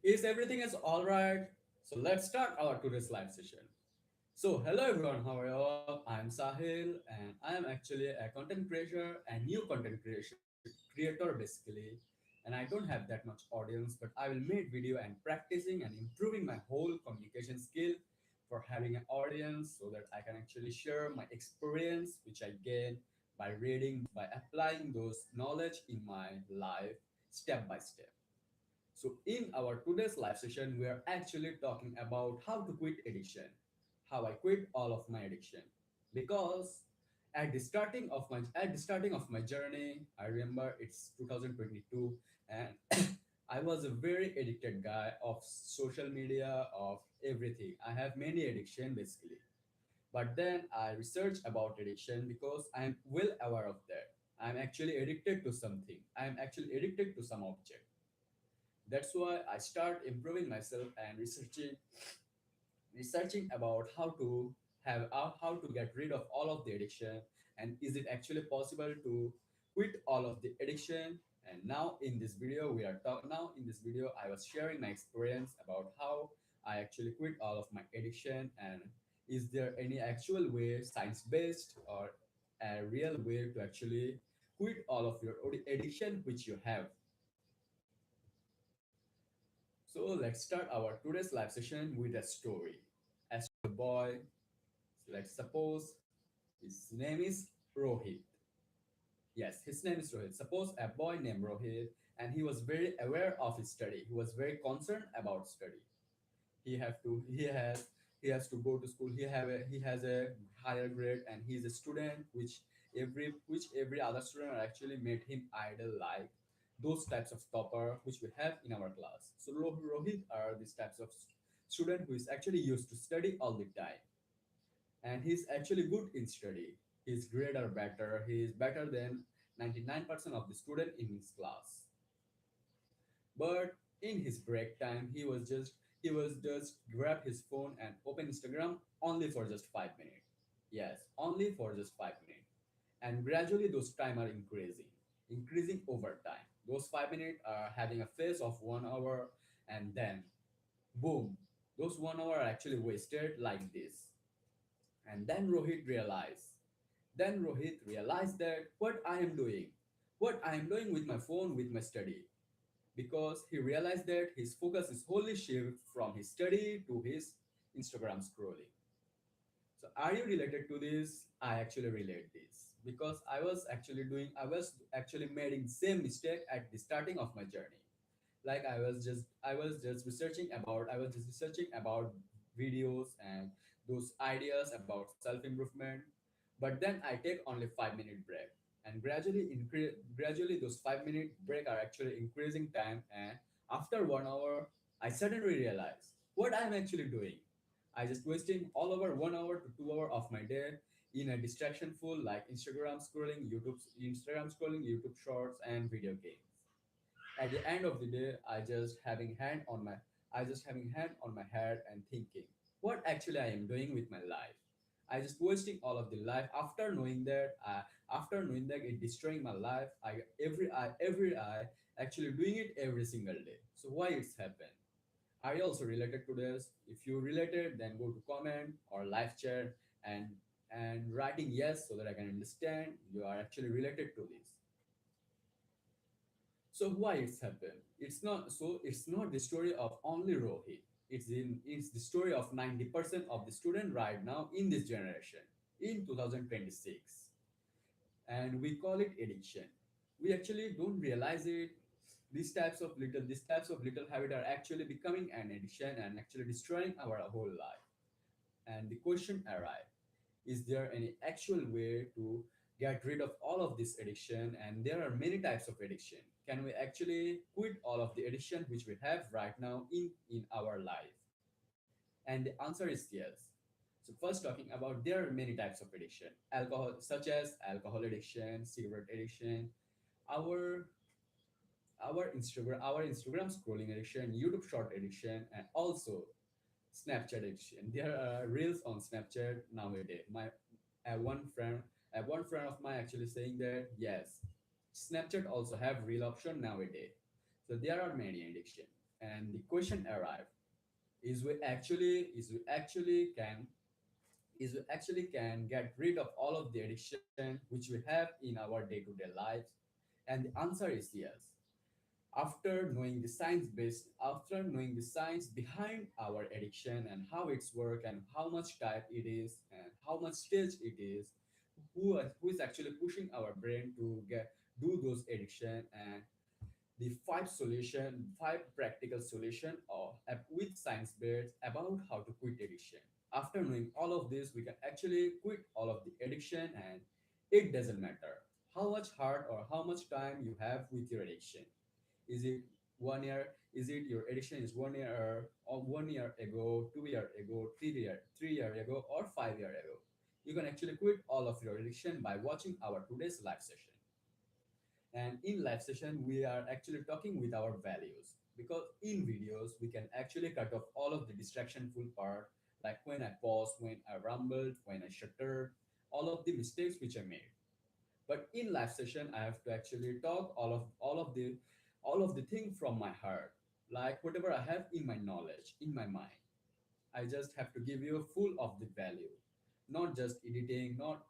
Is everything is all right? So let's start our today's live session. So hello everyone, how are you all? I'm Sahil and I am actually a content creator and new content creator basically. And I don't have that much audience, but I will make video and practicing and improving my whole communication skill for having an audience so that I can actually share my experience which I gain by reading, by applying those knowledge in my life step by step. So, in our today's live session, we are actually talking about how to quit addiction, how I quit all of my addiction. Because at the starting of my journey, I remember it's 2022, and I was a very addicted guy of social media, of everything. I have many addiction basically. But then I researched about addiction because I'm well aware of that. I'm actually addicted to something. I'm actually addicted to some object. That's why I start improving myself and researching about how to get rid of all of the addiction, and is it actually possible to quit all of the addiction. And now in this video I was sharing my experience about how I actually quit all of my addiction, and is there any actual way, science based or a real way to actually quit all of your addiction which you have. So let's start our today's live session with a story. As a boy, let's suppose his name is Rohit. Yes, his name is Rohit. Suppose a boy named Rohit, and he was very aware of his study. He was very concerned about study. He have to he has to go to school. He has a higher grade, and he's a student which every other student actually made him idol, like those types of topper which we have in our class. So Rohit are these types of student who is actually used to study all the time, and he's actually good in study. His grade are better. He is better than 99% of the student in his class. But in his break time, he was just grab his phone and open Instagram only for just 5 minutes. Yes, only for just 5 minutes. And gradually those time are increasing over time. Those 5 minutes are having a phase of 1 hour, and then boom, those 1 hour are actually wasted like this. And then Rohit realized that what I am doing with my phone, with my study, because he realized that his focus is wholly shift from his study to his Instagram scrolling. So are you related to this? I actually relate this because I was actually making same mistake at the starting of my journey. Like I was just researching about videos and those ideas about self-improvement. But then I take only 5 minute break, and gradually those 5 minute break are actually increasing time, and after 1 hour I suddenly realize what I'm actually doing. I just wasting all over 1 hour to 2 hour of my day in a distraction full, like Instagram scrolling, YouTube shorts, and video games. At the end of the day, I just having hand on my head and thinking what actually I am doing with my life. I just wasting all of the life after knowing that it destroying my life. I actually doing it every single day. So why it's happened? Are you also related to this? If you related, then go to comment or live chat and writing yes so that I can understand you are actually related to this. So why it's happened? It's not the story of only Rohit. It's the story of 90% of the student right now in this generation in 2026. And we call it addiction. We actually don't realize it. These types of little habit are actually becoming an addiction and actually destroying our whole life. And the question arrives, is there any actual way to get rid of all of this addiction? And there are many types of addiction. Can we actually quit all of the addiction which we have right now in our life? And the answer is yes. So first, talking about, there are many types of addiction, alcohol, such as alcohol addiction, cigarette addiction, our our Instagram scrolling addiction, YouTube short addiction, and also Snapchat addiction. There are reels on Snapchat nowadays. One friend, one friend of mine actually saying that yes, Snapchat also have reel option nowadays. So there are many addiction, and the question arrived: is we actually can get rid of all of the addiction which we have in our day-to-day lives? And the answer is yes. After knowing the science behind our addiction and how it's work and how much type it is and how much stage it is, who is actually pushing our brain to get do those addiction, and the five practical solution of with science based about how to quit addiction. After knowing all of this, we can actually quit all of the addiction, and it doesn't matter how much hard or how much time you have with your addiction. Is it 1 year? Is it your addiction is 1 year or 1 year ago, 2 year ago, 3 year ago, or 5 year ago? You can actually quit all of your addiction by watching our today's live session. And in live session, we are actually talking with our values, because in videos we can actually cut off all of the distractionful part, like when I pause, when I rumbled, when I shuttered, all of the mistakes which I made. But in live session, I have to actually talk all of the thing from my heart, like whatever I have in my knowledge, in my mind. I just have to give you full of the value, not just editing, not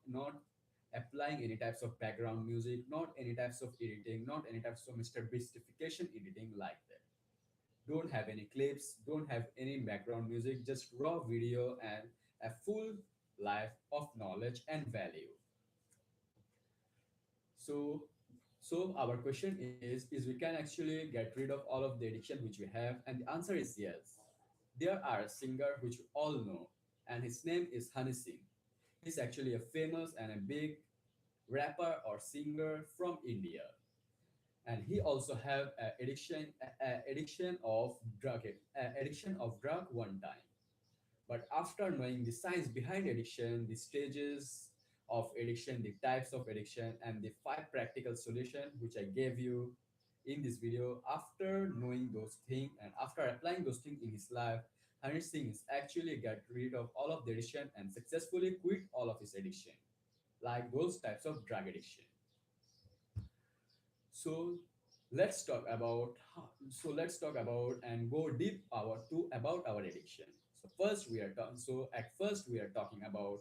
applying any types of background music, not any types of editing, not any types of Mr. Beastification editing like that. Don't have any clips, don't have any background music, just raw video and a full life of knowledge and value. So, so our question is we can actually get rid of all of the addiction which we have, and the answer is yes. There are a singer which we all know, and his name is Honey Singh. He's actually a famous and a big rapper or singer from India, and he also have addiction of drug one time. But after knowing the science behind addiction, the stages of addiction, the types of addiction, and the five practical solutions which I gave you in this video, after knowing those things and after applying those things in his life, Harry Singh is actually get rid of all of the addiction and successfully quit all of his addiction, like those types of drug addiction. So let's talk about and go deep about our addiction. So at first we are talking about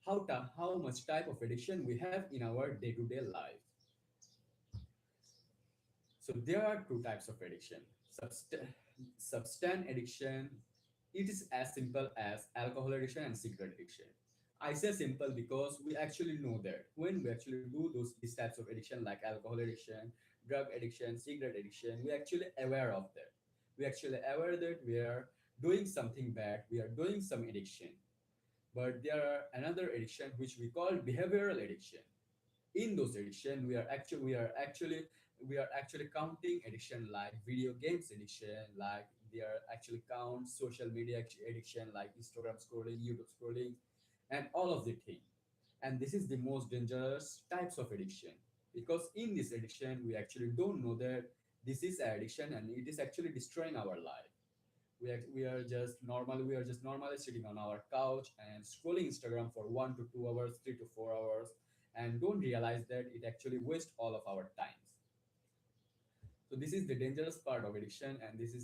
how much type of addiction we have in our day-to-day life. So there are two types of addiction. Substance addiction. It is as simple as alcohol addiction and cigarette addiction. I say simple because we actually know that when we actually do these types of addiction like alcohol addiction, drug addiction, cigarette addiction, we actually aware of that. We actually aware that we are doing something bad, we are doing some addiction. But there are another addiction which we call behavioral addiction. In those addiction, we are actually counting addiction like video games addiction, like they are actually count social media addiction like Instagram scrolling, YouTube scrolling, and all of the thing. And this is the most dangerous types of addiction, because in this addiction we actually don't know that this is addiction and it is actually destroying our life. We are just normally sitting on our couch and scrolling Instagram for 1 to 2 hours, 3 to 4 hours, and don't realize that it actually wastes all of our times. So this is the dangerous part of addiction, and this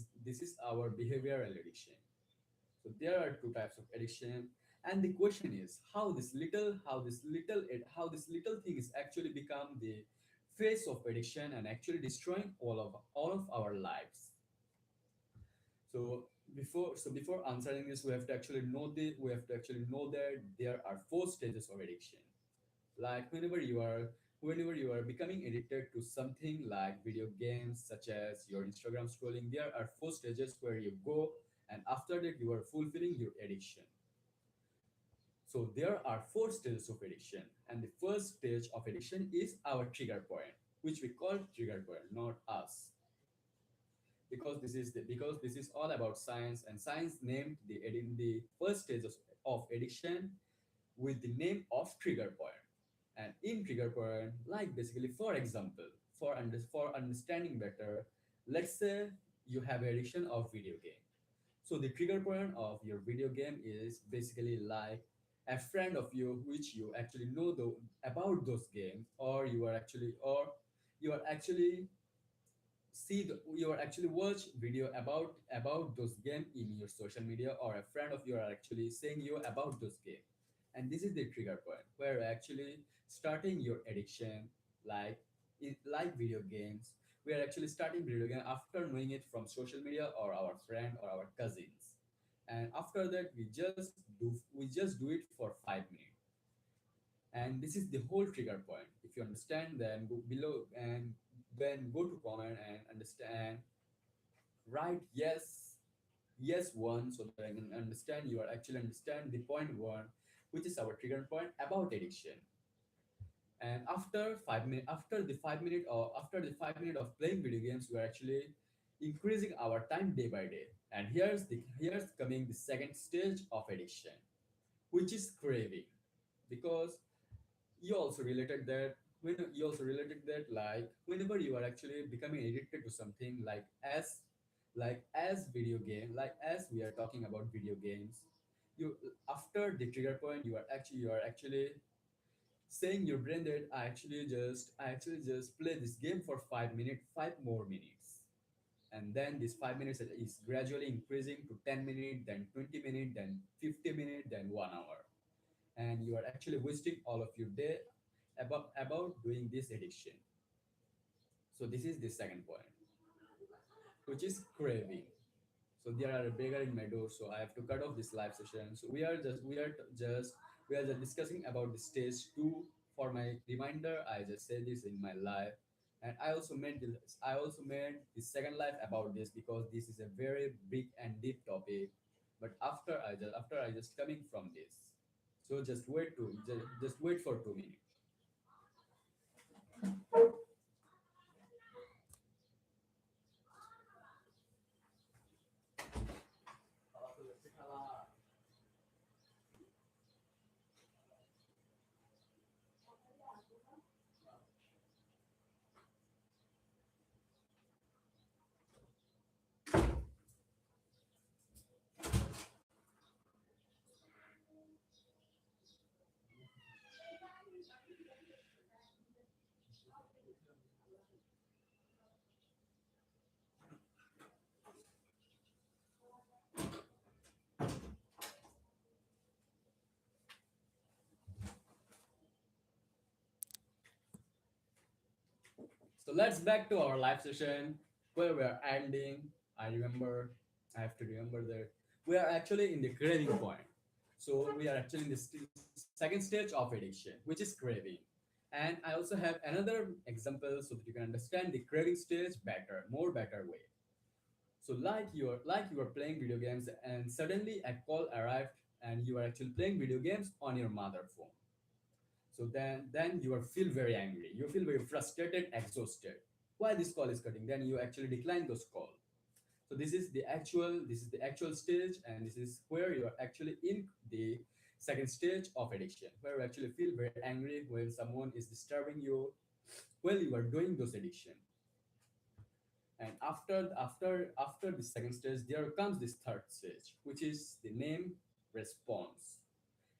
is our behavioral addiction. So there are two types of addiction, and the question is how this little thing is actually become the face of addiction and actually destroying all of our lives. So before answering this, we have to actually know that there are four stages of addiction. Like whenever you are becoming addicted to something like video games such as your Instagram scrolling, there are four stages where you go, and after that you are fulfilling your addiction. So there are four stages of addiction, and the first stage of addiction is our trigger point, which we call trigger point, not us, because this is all about science, and science named the first stages of addiction with the name of trigger point. And in trigger point, like basically, for example, for understanding better, let's say you have addiction of video game. So the trigger point of your video game is basically like a friend of you which you actually know about those games, or you are actually you are actually watch video about those game in your social media, or a friend of you are actually saying you about those game. And this is the trigger point where actually starting your addiction, like like video games. We are actually starting video game after knowing it from social media or our friend or our cousins. And after that we just do it for 5 minutes. And this is the whole trigger point. If you understand, then go below and then go to comment and understand, write yes one, so that I can understand you are actually understand the point one, which is our trigger point about addiction. And after 5 minutes, after the 5 minutes of playing video games, we are actually increasing our time day by day. And here's coming the second stage of addiction, which is craving. Because you also related that when you also related that like whenever you are actually becoming addicted to something, like as video game, like as we are talking about video games, you after the trigger point, you are actually saying your brain that I actually just play this game for 5 minutes, 5 more minutes. And then this 5 minutes is gradually increasing to 10 minutes, then 20 minutes, then 50 minutes, then 1 hour. And you are actually wasting all of your day about doing this addiction. So this is the second point, which is craving. So there are a beggar in my door, so I have to cut off this live session. So we are just discussing about the stage two. For my reminder, I just said this in my live. And I also made the second live about this because this is a very big and deep topic. But after I just coming from this. So just wait for 2 minutes. So let's back to our live session where we are ending. I remember, I have to remember that we are actually in the craving point. So we are actually in the second stage of addiction, which is craving. And I also have another example so that you can understand the craving stage better, more better way. So like you are playing video games and suddenly a call arrived and you are actually playing video games on your mother phone. So then you are feel very angry, you feel very frustrated, exhausted. Why this call is cutting? Then you actually decline those call. So this is the actual stage, and this is where you are actually in the second stage of addiction, where you actually feel very angry when someone is disturbing you while you are doing those addiction. And after the second stage, there comes this third stage, which is the name response.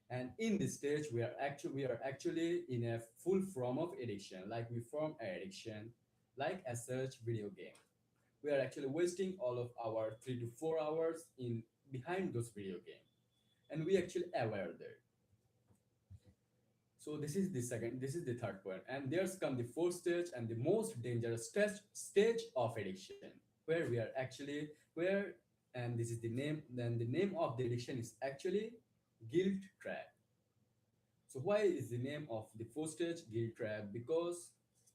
And in this stage, we are actually in a full form of addiction, like we form an addiction, like a search video game. We are actually wasting all of our 3 to 4 hours in behind those video game, and we actually aware that. So this is the third point, and there's come the fourth stage and the most dangerous stage of addiction, where we are actually where and this is the name. Then the name of the addiction is actually guilt trap. So why is the name of the fourth stage guilt trap? Because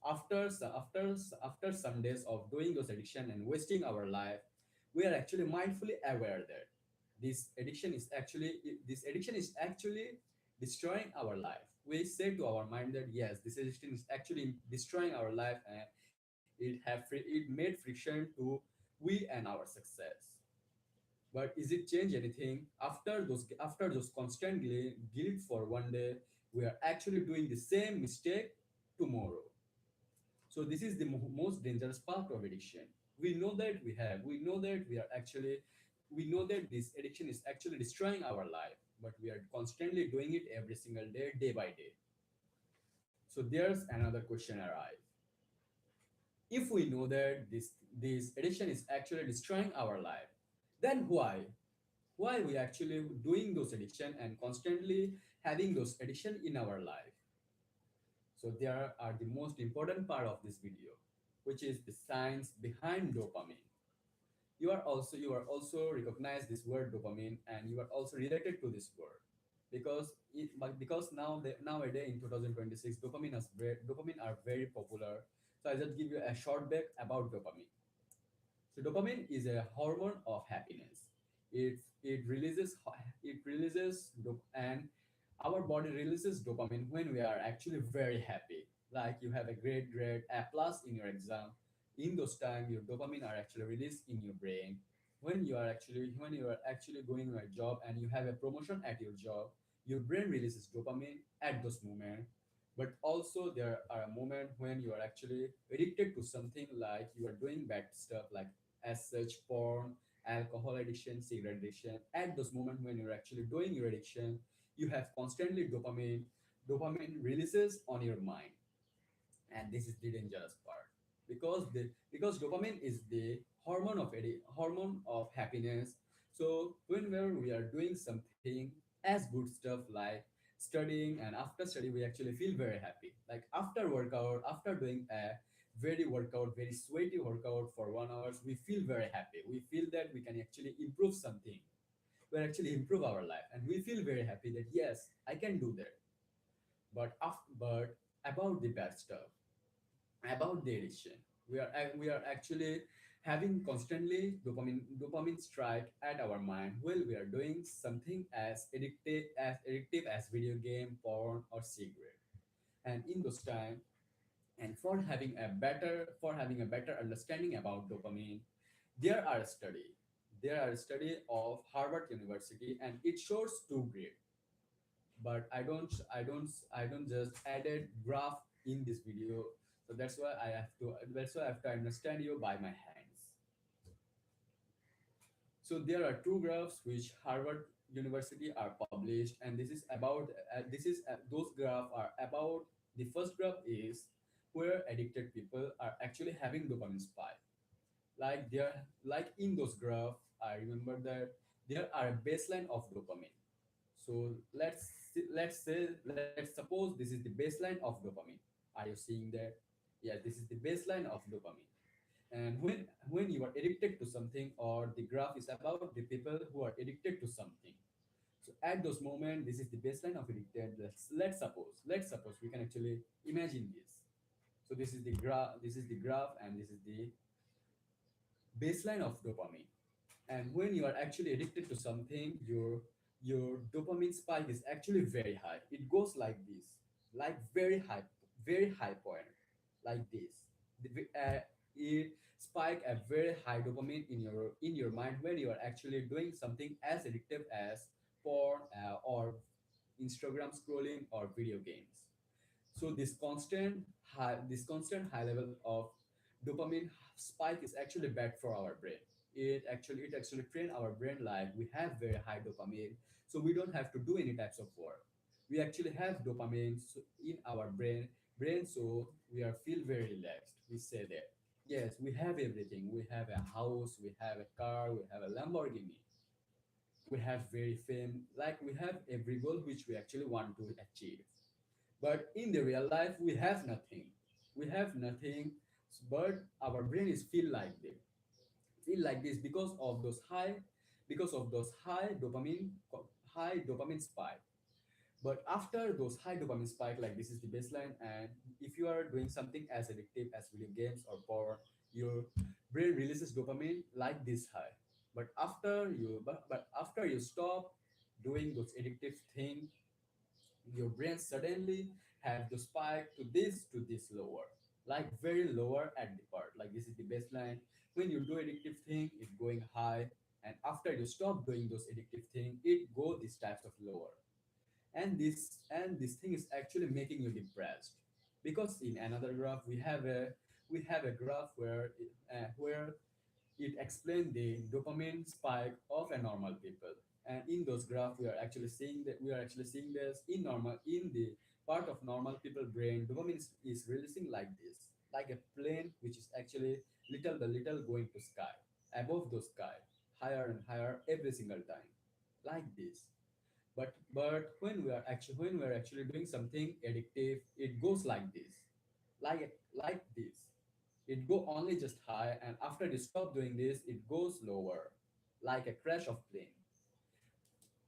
after some days of doing those addiction and wasting our life, we are actually mindfully aware that this addiction is actually destroying our life. We say to our mind that yes, this addiction is actually destroying our life, and it made friction to we and our success. But is it change anything after those constant guilt for one day? We are actually doing the same mistake tomorrow. So this is the most dangerous part of addiction. We know that this addiction is actually destroying our life, but we are constantly doing it every single day by day. So there's another question arise. If we know that this addiction is actually destroying our life, then why we actually doing those addiction and constantly having those addiction in our life? So there are the most important part of this video, which is the science behind dopamine. You are also recognize this word dopamine, and you are also related to this word because nowadays in 2026 dopamine are very popular. So I just give you a short back about dopamine. So dopamine is a hormone of happiness. And our body releases dopamine when we are actually very happy. Like you have a great grade, A plus in your exam. In those time, your dopamine are actually released in your brain. When you are actually going to a job and you have a promotion at your job, your brain releases dopamine at those moments. But also there are a moment when you are actually addicted to something, like you are doing bad stuff, like as such porn, alcohol addiction, cigarette addiction. At those moments when you're actually doing your addiction, you have constantly dopamine releases on your mind. And this is the dangerous part, because dopamine is the hormone of happiness. So whenever we are doing something as good stuff like studying, and after study we actually feel very happy, like after workout, after doing a very sweaty workout for 1 hour, we feel very happy. We feel that we can actually improve something, we actually improve our life, and we feel very happy that yes, I can do that. But about the bad stuff, about the addiction, we are actually having constantly dopamine strike at our mind while we are doing something as addictive as video game, porn, or cigarette. And in those time, and for having a better understanding about dopamine, there are a study there are a study of Harvard University, and it shows two grade. But I don't just added graph in this video. So that's why I have to understand you by my hands. So there are two graphs which Harvard University are published, and those graphs are about. The first graph is where addicted people are actually having dopamine spike. Like in those graph, I remember that there are a baseline of dopamine. So let's suppose this is the baseline of dopamine. Are you seeing that? Yeah, this is the baseline of dopamine. And when you are addicted to something, or the graph is about the people who are addicted to something. So at those moments, this is the baseline of addicted. Let's suppose we can actually imagine this. So this is the graph, and this is the baseline of dopamine. And when you are actually addicted to something, your dopamine spike is actually very high. It goes like this, like very high point, like this. It spike a very high dopamine in your mind when you are actually doing something as addictive as porn, or Instagram scrolling, or video games. So this constant high level of dopamine spike is actually bad for our brain. It actually train our brain, like we have very high dopamine, so we don't have to do any types of work. We actually have dopamine in our brain, so we are feel very relaxed. We say that yes, we have everything. We have a house, we have a car, we have a Lamborghini, we have very fame, like we have every goal which we actually want to achieve. But in the real life, we have nothing. But our brain is feel like this because of those high dopamine spike. But after those high dopamine spike, like this is the baseline, and if you are doing something as addictive as video games or porn, your brain releases dopamine like this high. But after you stop doing those addictive things, your brain suddenly have to spike to this lower, like very lower at the part, like this is the baseline. When you do addictive thing, it going high, and after you stop doing those addictive thing, it go these types of lower. And this thing is actually making you depressed, because in another graph we have a graph where it explains the dopamine spike of a normal people. And in those graph, we are actually seeing this in the part of normal people brain. Dopamine is releasing like this. like a plane which is actually little by little going to sky, above the sky, higher and higher every single time, like this. But when we are actually doing something addictive, it goes like this, like this. It go only just high, and after you stop doing this, it goes lower, like a crash of plane.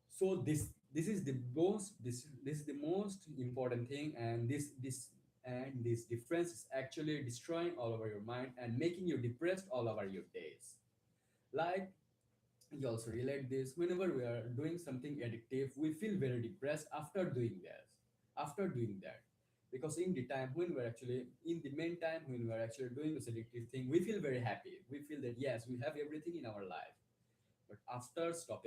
So this is the most this is the most important thing, and this difference is actually destroying all over your mind and making you depressed all over your days. Like, you also relate this, whenever we are doing something addictive, we feel very depressed after doing that, because in the time when we're actually in the main time when we're actually doing this addictive thing, we feel very happy, we feel that yes, we have everything in our life. But after stop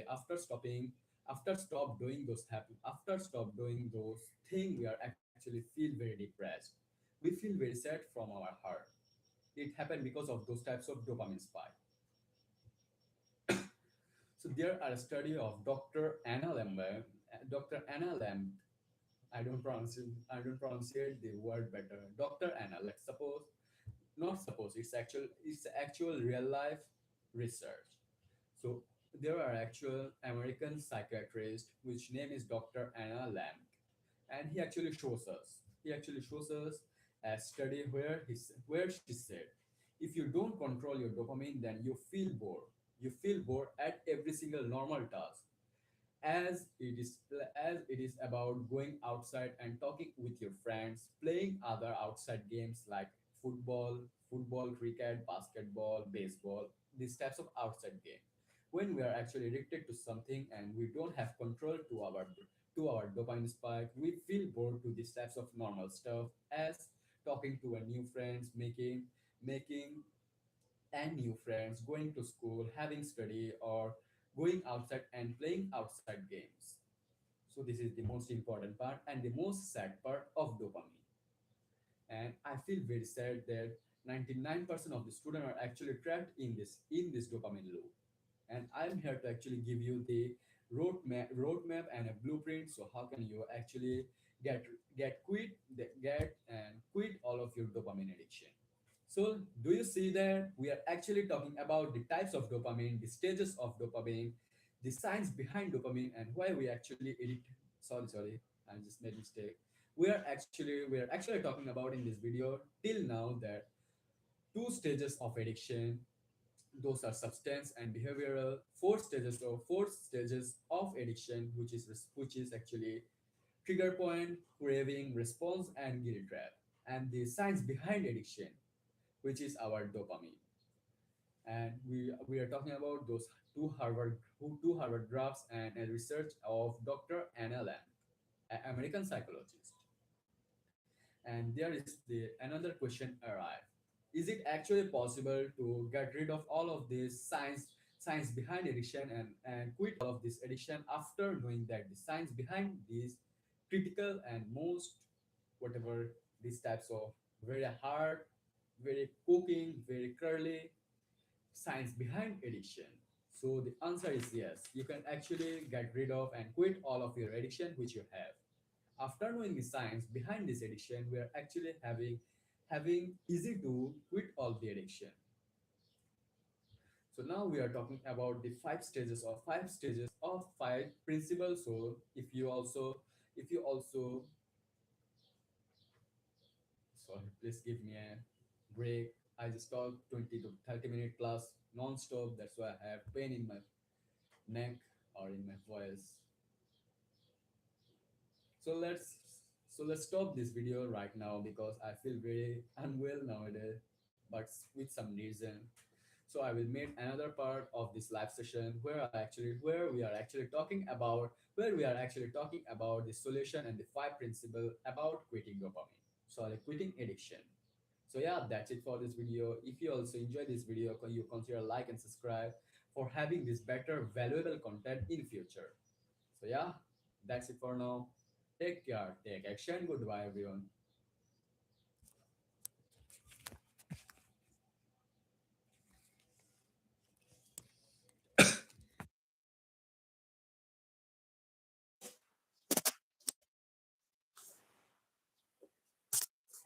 doing those happy after stop doing those things, we are actually feel very depressed, we feel very sad from our heart. It happened because of those types of dopamine spike. So there are a study of Dr. Anna Lamb. I don't pronounce the word better. Dr. Anna, let's suppose, not suppose, it's actual real life research. So there are actual American psychiatrist which name is Dr. Anna Lamb, and he actually shows us a study where she said, if you don't control your dopamine, then you feel bored at every single normal task, as it is about going outside and talking with your friends, playing other outside games like football, cricket, basketball, baseball, these types of outside game. When we are actually addicted to something and we don't have control to our dopamine spike, we feel bored to these types of normal stuff, as talking to a new friends, making and new friends, going to school, having study, or going outside and playing outside games. So this is the most important part and the most sad part of dopamine. And I feel very sad that 99% of the students are actually trapped in this dopamine loop. And I'm here to actually give you the roadmap and a blueprint. So how can you actually get and quit all of your dopamine addiction? So, do you see that we are actually talking about the types of dopamine, the stages of dopamine, the science behind dopamine, and why we actually edit? Sorry, I just made mistake. We are actually talking about in this video till now that two stages of addiction. Those are substance and behavioral. Four stages of addiction, which is actually trigger point, craving, response, and guilt trap, and the science behind addiction, which is our dopamine. And we are talking about those two Harvard drafts and a research of Dr. Anna Lamb, an American psychologist. And there is the another question arrive: is it actually possible to get rid of all of this science behind addiction and quit all of this addiction after knowing that the science behind these critical and most whatever these types of very hard, very cooking, very curly science behind addiction? So the answer is yes. You can actually get rid of and quit all of your addiction which you have. After knowing the science behind this addiction, we are actually having easy to quit all the addiction. So now we are talking about the five principles. So if you also sorry, please give me a break. I just talked 20 to 30-minute class non-stop. That's why I have pain in my neck or in my voice. So let's stop this video right now because I feel very unwell nowadays, but with some reason. So I will make another part of this live session where we are actually talking about the solution and the five principle about quitting dopamine. Sorry, quitting addiction. So yeah, that's it for this video. If you also enjoy this video, you consider like and subscribe for having this better valuable content in future. So yeah, that's it for now. Take care, take action. Goodbye, everyone.